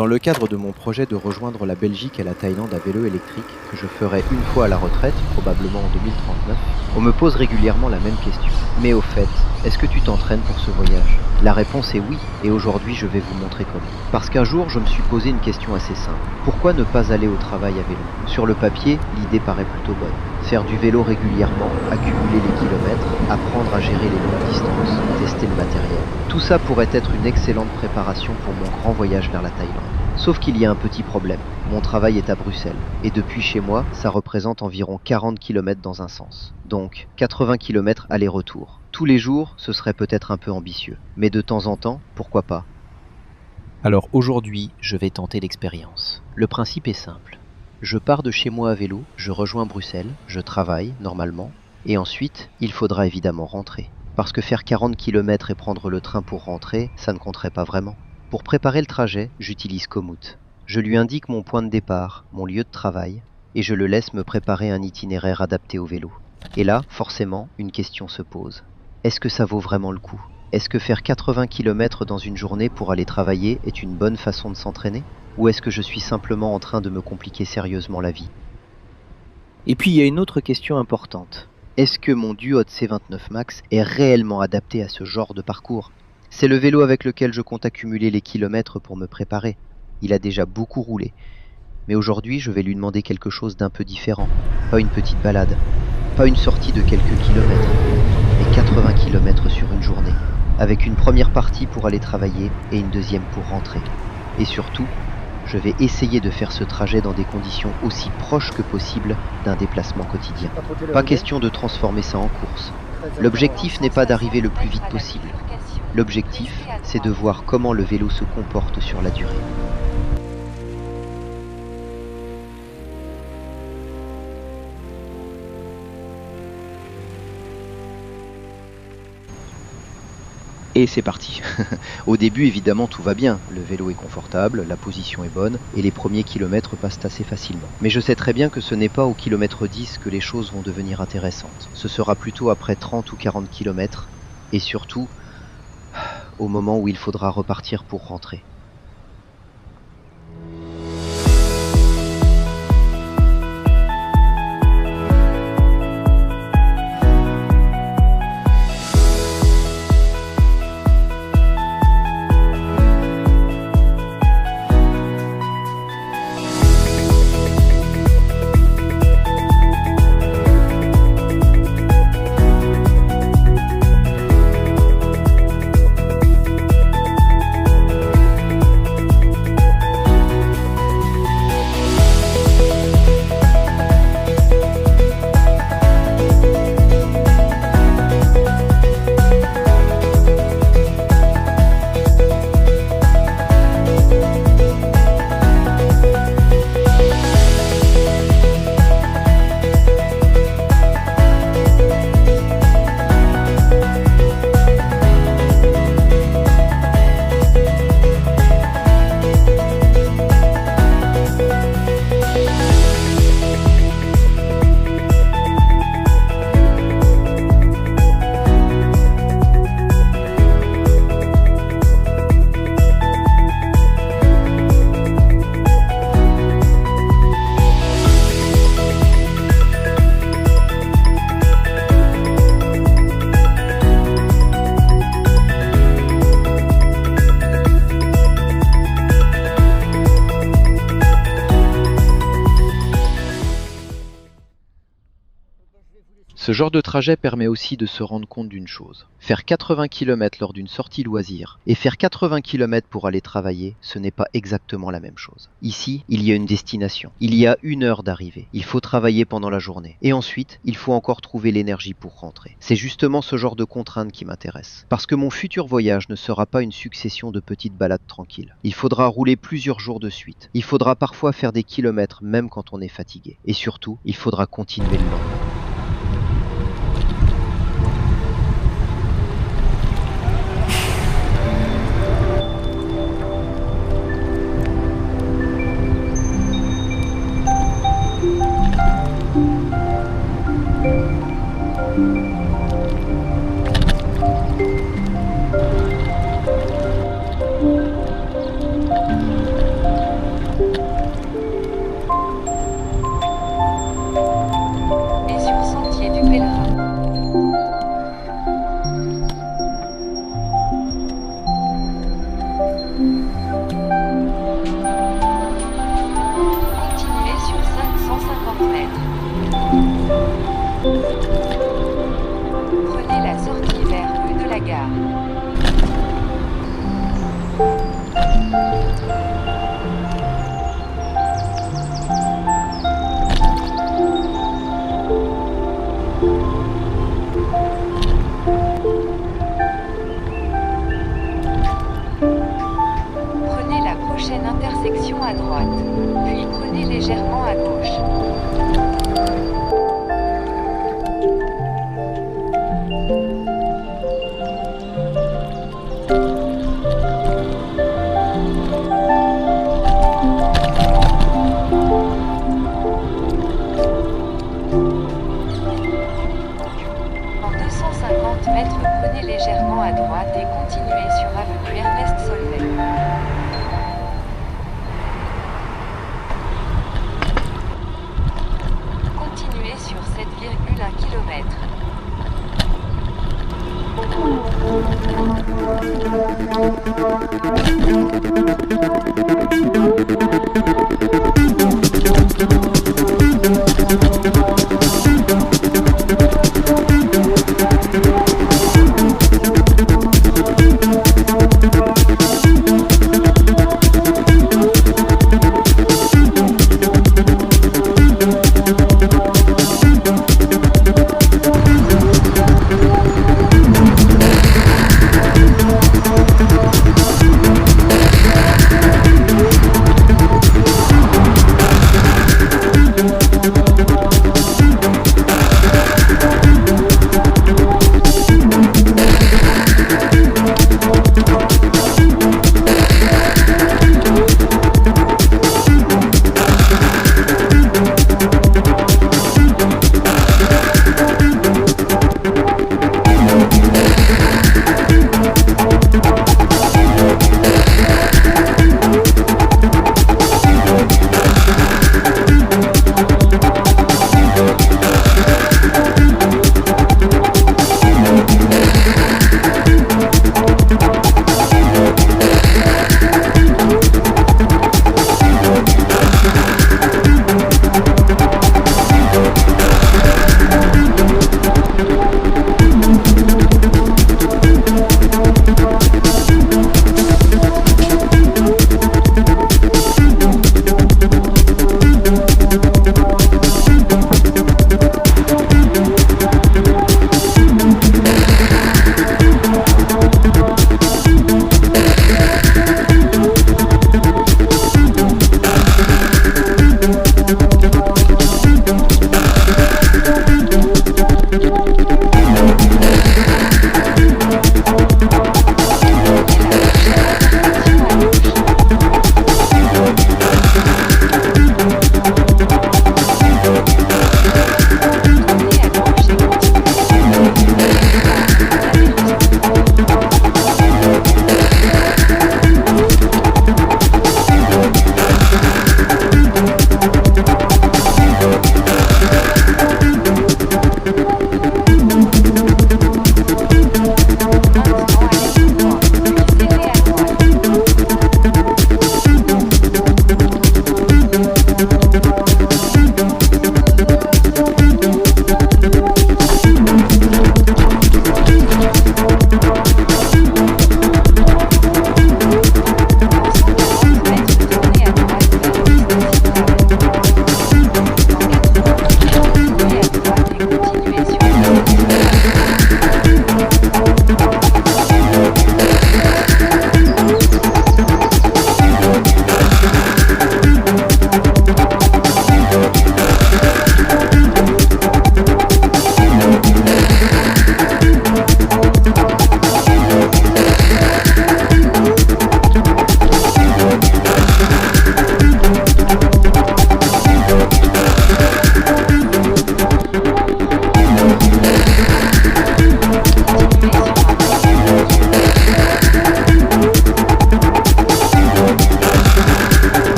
Dans le cadre de mon projet de rejoindre la Belgique et la Thaïlande à vélo électrique, que je ferai une fois à la retraite, probablement en 2039, on me pose régulièrement la même question. Mais au fait, est-ce que tu t'entraînes pour ce voyage? La réponse est oui, et aujourd'hui je vais vous montrer comment. Parce qu'un jour je me suis posé une question assez simple. Pourquoi ne pas aller au travail à vélo? Sur le papier, l'idée paraît plutôt bonne. Faire du vélo régulièrement, accumuler les kilomètres, apprendre à gérer les longues distances, tester le matériel. Tout ça pourrait être une excellente préparation pour mon grand voyage vers la Thaïlande. Sauf qu'il y a un petit problème. Mon travail est à Bruxelles, et depuis chez moi, ça représente environ 40 km dans un sens. Donc 80 km aller-retour. Tous les jours, ce serait peut-être un peu ambitieux. Mais de temps en temps, pourquoi pas? Alors aujourd'hui, je vais tenter l'expérience. Le principe est simple. Je pars de chez moi à vélo, je rejoins Bruxelles, je travaille normalement, et ensuite, il faudra évidemment rentrer. Parce que faire 40 km et prendre le train pour rentrer, ça ne compterait pas vraiment. Pour préparer le trajet, j'utilise Komoot. Je lui indique mon point de départ, mon lieu de travail, et je le laisse me préparer un itinéraire adapté au vélo. Et là, forcément, une question se pose. Est-ce que ça vaut vraiment le coup? Est-ce que faire 80 km dans une journée pour aller travailler est une bonne façon de s'entraîner? Ou est-ce que je suis simplement en train de me compliquer sérieusement la vie? Et puis il y a une autre question importante. Est-ce que mon Duot C29 Max est réellement adapté à ce genre de parcours? C'est le vélo avec lequel je compte accumuler les kilomètres pour me préparer. Il a déjà beaucoup roulé. Mais aujourd'hui, je vais lui demander quelque chose d'un peu différent. Pas une petite balade, pas une sortie de quelques kilomètres, mais 80 kilomètres sur une journée, avec une première partie pour aller travailler et une deuxième pour rentrer. Et surtout, je vais essayer de faire ce trajet dans des conditions aussi proches que possible d'un déplacement quotidien. Pas question de transformer ça en course. L'objectif n'est pas d'arriver le plus vite possible. L'objectif, c'est de voir comment le vélo se comporte sur la durée. Et c'est parti. Au début, évidemment, tout va bien. Le vélo est confortable, la position est bonne, et les premiers kilomètres passent assez facilement. Mais je sais très bien que ce n'est pas au kilomètre 10 que les choses vont devenir intéressantes. Ce sera plutôt après 30 ou 40 kilomètres, et surtout, au moment où il faudra repartir pour rentrer. Ce genre de trajet permet aussi de se rendre compte d'une chose. Faire 80 km lors d'une sortie loisir et faire 80 km pour aller travailler, ce n'est pas exactement la même chose. Ici, il y a une destination. Il y a 1 heure d'arrivée. Il faut travailler pendant la journée. Et ensuite, il faut encore trouver l'énergie pour rentrer. C'est justement ce genre de contraintes qui m'intéresse. Parce que mon futur voyage ne sera pas une succession de petites balades tranquilles. Il faudra rouler plusieurs jours de suite. Il faudra parfois faire des kilomètres même quand on est fatigué. Et surtout, il faudra continuer le lendemain. à droite, puis prenez légèrement à gauche. En 250 mètres, prenez légèrement à droite et continuez sur avenue Ernest Solvay. Continuez sur 7,1 km.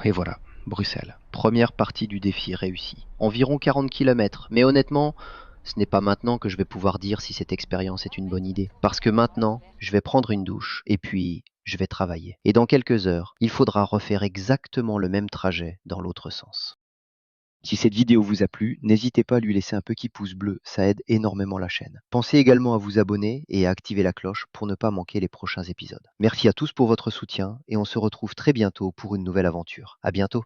Et voilà, Bruxelles. Première partie du défi réussie. Environ 40 km, mais honnêtement, ce n'est pas maintenant que je vais pouvoir dire si cette expérience est une bonne idée. Parce que maintenant, je vais prendre une douche et puis je vais travailler. Et dans quelques heures, il faudra refaire exactement le même trajet dans l'autre sens. Si cette vidéo vous a plu, n'hésitez pas à lui laisser un petit pouce bleu, ça aide énormément la chaîne. Pensez également à vous abonner et à activer la cloche pour ne pas manquer les prochains épisodes. Merci à tous pour votre soutien et on se retrouve très bientôt pour une nouvelle aventure. À bientôt.